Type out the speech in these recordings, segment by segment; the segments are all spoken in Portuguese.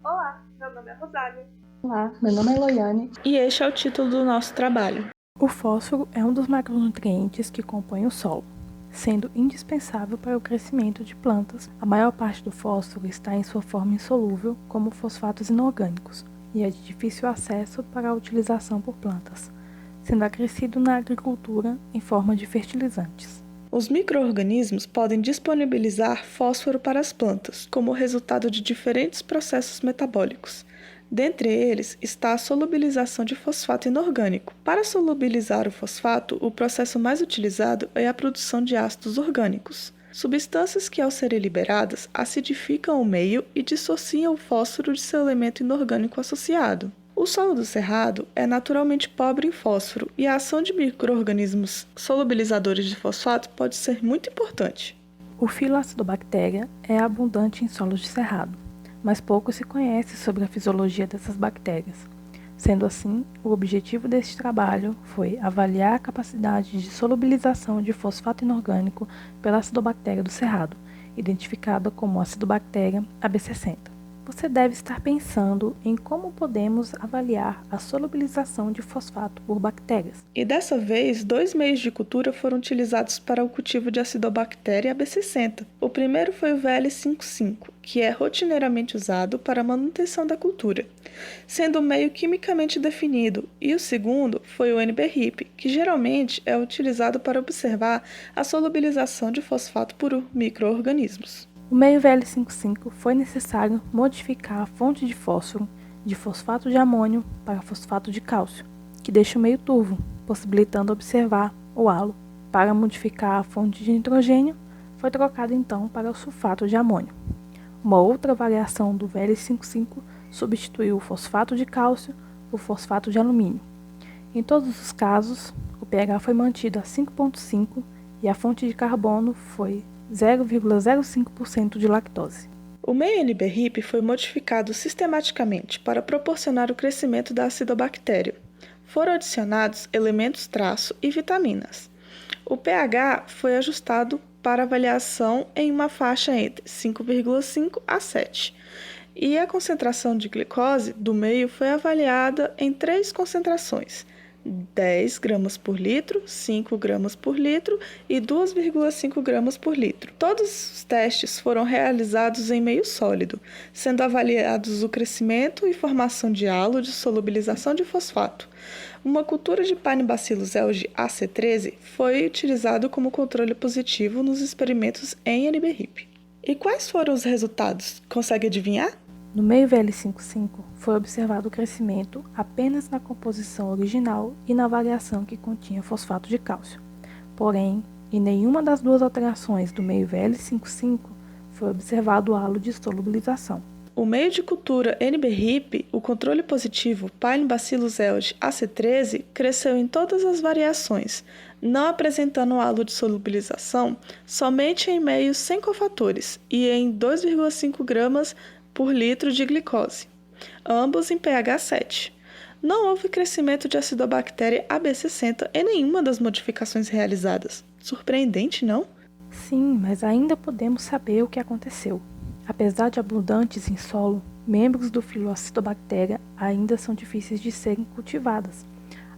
Olá, meu nome é Rosália. Olá, meu nome é Loiane. E este é o título do nosso trabalho. O fósforo é um dos macronutrientes que compõem o solo, sendo indispensável para o crescimento de plantas. A maior parte do fósforo está em sua forma insolúvel, como fosfatos inorgânicos, e é de difícil acesso para a utilização por plantas, sendo acrescido na agricultura em forma de fertilizantes. Os micro-organismos podem disponibilizar fósforo para as plantas, como resultado de diferentes processos metabólicos. Dentre eles está a solubilização de fosfato inorgânico. Para solubilizar o fosfato, o processo mais utilizado é a produção de ácidos orgânicos, substâncias que, ao serem liberadas, acidificam o meio e dissociam o fósforo de seu elemento inorgânico associado. O solo do cerrado é naturalmente pobre em fósforo e a ação de micro-organismos solubilizadores de fosfato pode ser muito importante. O filoacidobactéria é abundante em solos de cerrado, mas pouco se conhece sobre a fisiologia dessas bactérias. Sendo assim, o objetivo deste trabalho foi avaliar a capacidade de solubilização de fosfato inorgânico pela acidobactéria do cerrado, identificada como acidobactéria AB60. Você deve estar pensando em como podemos avaliar a solubilização de fosfato por bactérias. E dessa vez, 2 meios de cultura foram utilizados para o cultivo de acidobactéria AB60. O primeiro foi o VL55, que é rotineiramente usado para a manutenção da cultura, sendo um meio quimicamente definido, e o segundo foi o NB-HIP, que geralmente é utilizado para observar a solubilização de fosfato por micro-organismos. No meio VL55 foi necessário modificar a fonte de fósforo de fosfato de amônio para fosfato de cálcio, que deixa o meio turvo, possibilitando observar o halo. Para modificar a fonte de nitrogênio, foi trocado então para o sulfato de amônio. Uma outra variação do VL55 substituiu o fosfato de cálcio por fosfato de alumínio. Em todos os casos, o pH foi mantido a 5,5 e a fonte de carbono foi 0,05% de lactose. O meio NB-HIP foi modificado sistematicamente para proporcionar o crescimento da acidobactéria. Foram adicionados elementos traço e vitaminas. O pH foi ajustado para avaliação em uma faixa entre 5,5 a 7. E a concentração de glicose do meio foi avaliada em 3 concentrações: 10 gramas por litro, 5 gramas por litro e 2,5 gramas por litro. Todos os testes foram realizados em meio sólido, sendo avaliados o crescimento e formação de halo de solubilização de fosfato. Uma cultura de Painobacillus elgi AC13 foi utilizado como controle positivo nos experimentos em NB-HIP. E quais foram os resultados? Consegue adivinhar? No meio VL55 foi observado o crescimento apenas na composição original e na variação que continha fosfato de cálcio. Porém, em nenhuma das 2 alterações do meio VL55 foi observado o halo de solubilização. O meio de cultura NB-HIP, o controle positivo Painobacillus elgi AC13, cresceu em todas as variações, não apresentando halo de solubilização somente em meios sem cofatores e em 2,5 gramas por litro de glicose, ambos em pH 7. Não houve crescimento de acidobactéria AB60 em nenhuma das modificações realizadas. Surpreendente, não? Sim, mas ainda podemos saber o que aconteceu. Apesar de abundantes em solo, membros do filo Acidobactéria ainda são difíceis de serem cultivadas.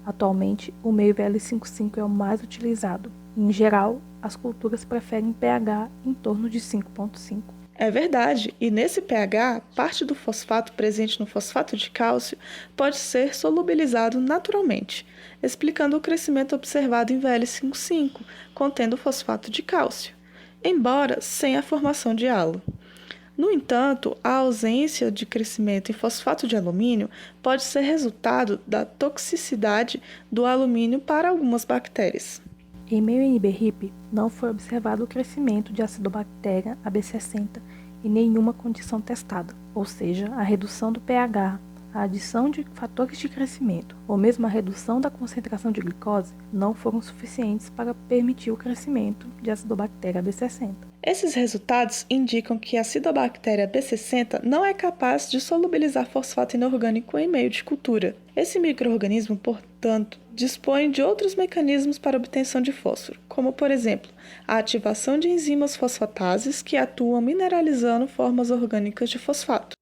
Atualmente, o meio VL55 é o mais utilizado. Em geral, as culturas preferem pH em torno de 5,5. É verdade, e nesse pH, parte do fosfato presente no fosfato de cálcio pode ser solubilizado naturalmente, explicando o crescimento observado em VL55, contendo fosfato de cálcio, embora sem a formação de halo. No entanto, a ausência de crescimento em fosfato de alumínio pode ser resultado da toxicidade do alumínio para algumas bactérias. Em meio NB-HIP, não foi observado o crescimento de acidobactéria AB60 em nenhuma condição testada, ou seja, a redução do pH, a adição de fatores de crescimento ou mesmo a redução da concentração de glicose não foram suficientes para permitir o crescimento de acidobactéria AB60. Esses resultados indicam que a acidobactéria B60 não é capaz de solubilizar fosfato inorgânico em meio de cultura. Esse micro-organismo, portanto, dispõe de outros mecanismos para obtenção de fósforo, como, por exemplo, a ativação de enzimas fosfatases que atuam mineralizando formas orgânicas de fosfato.